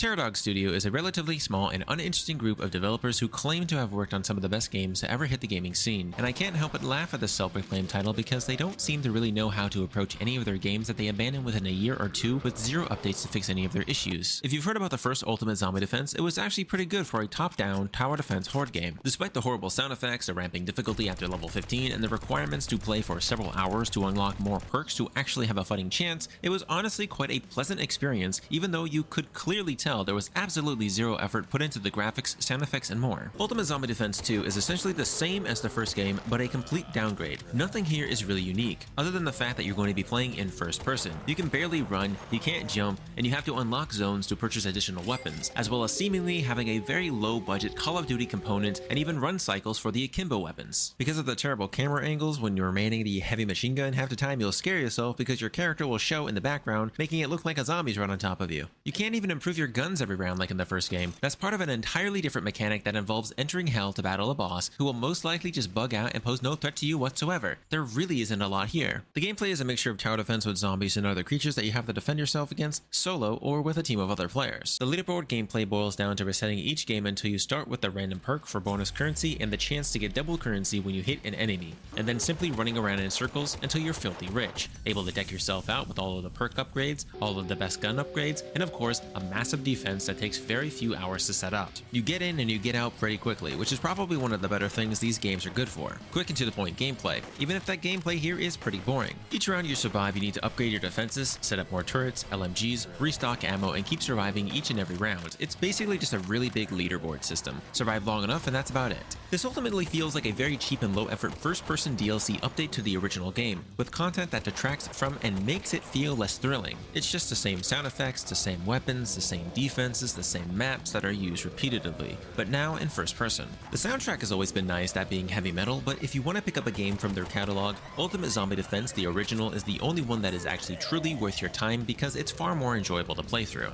Dog Studio is a relatively small and uninteresting group of developers who claim to have worked on some of the best games to ever hit the gaming scene, and I can't help but laugh at this self-proclaimed title because they don't seem to really know how to approach any of their games that they abandon within a year or two with zero updates to fix any of their issues. If you've heard about the first Ultimate Zombie Defense, it was actually pretty good for a top-down tower defense horde game. Despite the horrible sound effects, the ramping difficulty after level 15, and the requirements to play for several hours to unlock more perks to actually have a fighting chance, it was honestly quite a pleasant experience, even though you could clearly tell there was absolutely zero effort put into the graphics, sound effects, and more. Ultimate Zombie Defense 2 is essentially the same as the first game, but a complete downgrade. Nothing here is really unique, other than the fact that you're going to be playing in first person. You can barely run, you can't jump, and you have to unlock zones to purchase additional weapons, as well as seemingly having a very low budget Call of Duty component and even run cycles for the akimbo weapons. Because of the terrible camera angles, when you're manning the heavy machine gun, half the time you'll scare yourself because your character will show in the background, making it look like a zombie's right on top of you. You can't even improve your guns every round like in the first game. That's part of an entirely different mechanic that involves entering hell to battle a boss who will most likely just bug out and pose no threat to you whatsoever. There really isn't a lot here. The gameplay is a mixture of tower defense with zombies and other creatures that you have to defend yourself against solo or with a team of other players. The leaderboard gameplay boils down to resetting each game until you start with the random perk for bonus currency and the chance to get double currency when you hit an enemy, and then simply running around in circles until you're filthy rich, able to deck yourself out with all of the perk upgrades, all of the best gun upgrades, and of course a massive defense that takes very few hours to set up. You get in and you get out pretty quickly, which is probably one of the better things these games are good for. Quick and to the point gameplay, even if that gameplay here is pretty boring. Each round you survive, you need to upgrade your defenses, set up more turrets, LMGs, restock ammo, and keep surviving each and every round. It's basically just a really big leaderboard system. Survive long enough and that's about it. This ultimately feels like a very cheap and low effort first person DLC update to the original game, with content that detracts from and makes it feel less thrilling. It's just the same sound effects, the same weapons, the same defenses, the same maps that are used repeatedly, but now in first person. The soundtrack has always been nice, that being heavy metal, but if you want to pick up a game from their catalog, Ultimate Zombie Defense, the original, is the only one that is actually truly worth your time because it's far more enjoyable to play through.